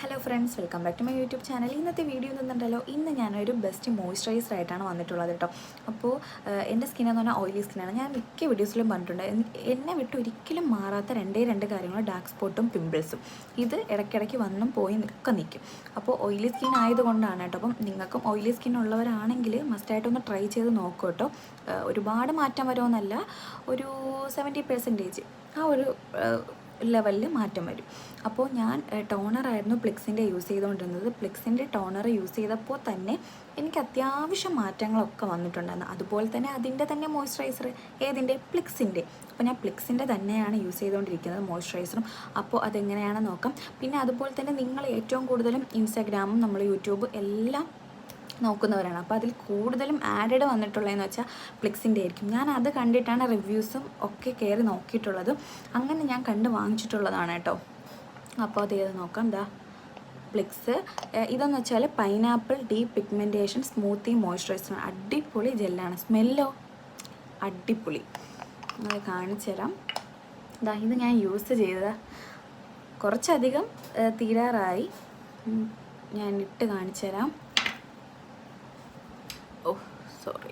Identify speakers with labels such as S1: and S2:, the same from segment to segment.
S1: Hello friends, welcome back to my YouTube channel. ഇന്നത്തെ video എന്നുണ്ടല്ലോ, ഇന്ന് ഞാനൊരു ബെസ്റ്റ് മോയ്സ്ചറൈസർ ആയിട്ടാണ് വന്നിട്ടുള്ളത് കേട്ടോ. അപ്പോൾ എൻ്റെ സ്കിന്നെന്ന് പറഞ്ഞാൽ ഓയിലി സ്കിന്നാണ്. ഞാൻ മിക്ക വീഡിയോസിലും പറഞ്ഞിട്ടുണ്ട്, എന്നെ വിട്ട് ഒരിക്കലും മാറാത്ത രണ്ട് കാര്യങ്ങൾ ഡാർക്ക് സ്പോട്ടും പിമ്പിൾസും. ഇത് ഇടയ്ക്കിടയ്ക്ക് വന്നും പോയി നിൽക്കും. അപ്പോൾ ഓയിലി സ്കിൻ ആയതുകൊണ്ടാണ് കേട്ടോ. അപ്പം നിങ്ങൾക്കും ഓയിലി സ്കിൻ ഉള്ളവരാണെങ്കിൽ മസ്റ്റായിട്ടൊന്ന് ട്രൈ ചെയ്ത് നോക്കൂ കേട്ടോ. ഒരുപാട് മാറ്റം വരുമെന്നല്ല, ഒരു 70% ആ ഒരു ലെവലിൽ മാറ്റം വരും. അപ്പോൾ ഞാൻ ടോണറായിരുന്നു പ്ലിക്സിൻ്റെ യൂസ് ചെയ്തുകൊണ്ടിരുന്നത്. പ്ലിക്സിൻ്റെ ടോണർ യൂസ് ചെയ്തപ്പോൾ തന്നെ എനിക്ക് അത്യാവശ്യം മാറ്റങ്ങളൊക്കെ വന്നിട്ടുണ്ടായിരുന്നു. അതുപോലെ തന്നെ അതിൻ്റെ തന്നെ മോയ്സ്ചറൈസർ, ഏതിൻ്റെ? പ്ലിക്സിൻ്റെ. അപ്പോൾ ഞാൻ പ്ലിക്സിൻ്റെ തന്നെയാണ് യൂസ് ചെയ്തുകൊണ്ടിരിക്കുന്നത് മോയ്സ്ചറൈസറും. അപ്പോൾ അതെങ്ങനെയാണെന്ന് നോക്കാം. പിന്നെ അതുപോലെ തന്നെ നിങ്ങൾ ഏറ്റവും കൂടുതലും ഇൻസ്റ്റാഗ്രാമും നമ്മൾ യൂട്യൂബ് എല്ലാം നോക്കുന്നവരാണ്. അപ്പോൾ അതിൽ കൂടുതലും ആഡഡ് വന്നിട്ടുള്ളതെന്ന് വെച്ചാൽ പ്ലിക്സിൻ്റെ ആയിരിക്കും. ഞാൻ അത് കണ്ടിട്ടാണ് റിവ്യൂസും ഒക്കെ കയറി നോക്കിയിട്ടുള്ളത്. അങ്ങനെ ഞാൻ കണ്ട് വാങ്ങിച്ചിട്ടുള്ളതാണ് കേട്ടോ. അപ്പോൾ അത് ചെയ്ത് നോക്കാം. പ്ലിക്സ് ഇതെന്ന് വെച്ചാൽ pineapple deep pigmentation smoothing moisturiser. അടിപൊളി ജെല്ലാണ്. സ്മെല്ലോ അടിപൊളി. അത് കാണിച്ചു തരാം. ഇത് ഞാൻ യൂസ് ചെയ്തത് കുറച്ചധികം തീരാറായി. ഞാൻ ഇട്ട് കാണിച്ചു തരാം. സോറി.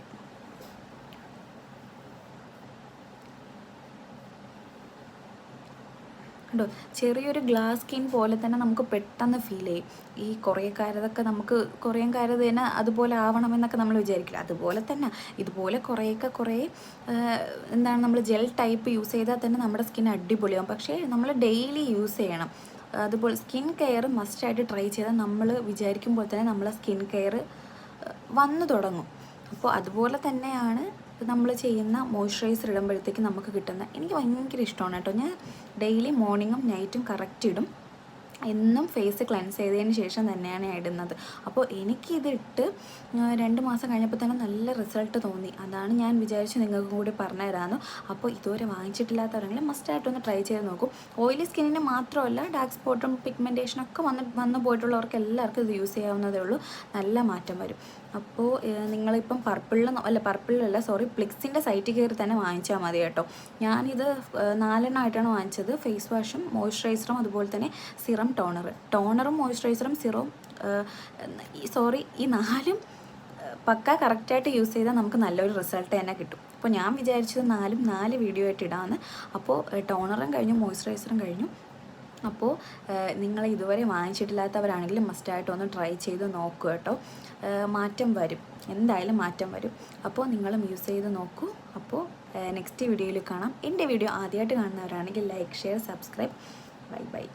S1: കണ്ടോ, ചെറിയൊരു ഗ്ലാസ് സ്കിൻ പോലെ തന്നെ നമുക്ക് പെട്ടെന്ന് ഫീൽ ചെയ്യും. ഈ കുറേക്കാരതൊക്കെ നമുക്ക് കുറേക്കാരത് തന്നെ അതുപോലെ ആവണമെന്നൊക്കെ നമ്മൾ വിചാരിക്കില്ല. അതുപോലെ തന്നെ ഇതുപോലെ കുറേ എന്താണ്, നമ്മൾ ജെൽ ടൈപ്പ് യൂസ് ചെയ്താൽ തന്നെ നമ്മുടെ സ്കിൻ അടിപൊളിയാവും. പക്ഷേ നമ്മൾ ഡെയിലി യൂസ് ചെയ്യണം. അതുപോലെ സ്കിൻ കെയർ മസ്റ്റായിട്ട് ട്രൈ ചെയ്താൽ നമ്മൾ വിചാരിക്കുമ്പോൾ തന്നെ നമ്മളെ സ്കിൻ കെയർ വന്നു തുടങ്ങും. അപ്പോൾ അതുപോലെ തന്നെയാണ് നമ്മൾ ചെയ്യുന്ന മോയ്സ്ചറൈസർ ഇടുമ്പോഴത്തേക്ക് നമുക്ക് കിട്ടുന്ന, എനിക്ക് ഭയങ്കര ഇഷ്ടമാണ് കേട്ടോ. ഞാൻ ഡെയിലി മോർണിംഗും നൈറ്റും കറക്റ്റ് ഇടും. എന്നും ഫേസ് ക്ലെൻസ് ചെയ്തതിന് ശേഷം തന്നെയാണ് ഞാൻ ഇടുന്നത്. അപ്പോൾ എനിക്കിതിട്ട് 2 മാസം കഴിഞ്ഞപ്പോൾ തന്നെ നല്ല റിസൾട്ട് തോന്നി. അതാണ് ഞാൻ വിചാരിച്ച് നിങ്ങൾക്ക് കൂടി പറഞ്ഞു തരാമെന്ന്. അപ്പോൾ ഇതുവരെ വാങ്ങിച്ചിട്ടില്ലാത്തവരെങ്കിൽ മസ്റ്റായിട്ടൊന്ന് ട്രൈ ചെയ്ത് നോക്കും. ഓയിലി സ്കിന്നിന് മാത്രമല്ല, ഡാർക്ക് സ്പോട്ടും പിഗ്മെൻറ്റേഷനൊക്കെ വന്നു പോയിട്ടുള്ളവർക്ക് എല്ലാവർക്കും ഇത് യൂസ് ചെയ്യാവുന്നതേ ഉള്ളൂ. നല്ല മാറ്റം വരും. അപ്പോൾ നിങ്ങളിപ്പം പർപ്പിളിലല്ല പ്ലിക്സിൻ്റെ സൈറ്റിൽ കയറി തന്നെ വാങ്ങിച്ചാൽ മതി കേട്ടോ. ഞാനിത് 4 എണ്ണമായിട്ടാണ് വാങ്ങിച്ചത്. ഫേസ് വാഷും മോയ്സ്ചറൈസറും അതുപോലെ തന്നെ ടോണറും മോയ്സ്ചറൈസറും ഈ 4ഉം പക്ക കറക്റ്റായിട്ട് യൂസ് ചെയ്താൽ നമുക്ക് നല്ലൊരു റിസൾട്ട് തന്നെ കിട്ടും. അപ്പോൾ ഞാൻ വിചാരിച്ചത് 4 വീഡിയോ ആയിട്ട് ഇടാമെന്ന്. അപ്പോൾ ടോണറും കഴിഞ്ഞു, മോയ്സ്ചറൈസറും കഴിഞ്ഞു. അപ്പോൾ നിങ്ങൾ ഇതുവരെ വാങ്ങിച്ചിട്ടില്ലാത്തവരാണെങ്കിലും മസ്റ്റായിട്ട് ഒന്ന് ട്രൈ ചെയ്ത് നോക്കൂ കേട്ടോ. മാറ്റം വരും, എന്തായാലും മാറ്റം വരും. അപ്പോൾ നിങ്ങളും യൂസ് ചെയ്ത് നോക്കൂ. അപ്പോൾ നെക്സ്റ്റ് വീഡിയോയിൽ കാണാം. എൻ്റെ വീഡിയോ ആദ്യമായിട്ട് കാണുന്നവരാണെങ്കിൽ ലൈക്ക്, ഷെയർ, സബ്സ്ക്രൈബ്. ബൈ.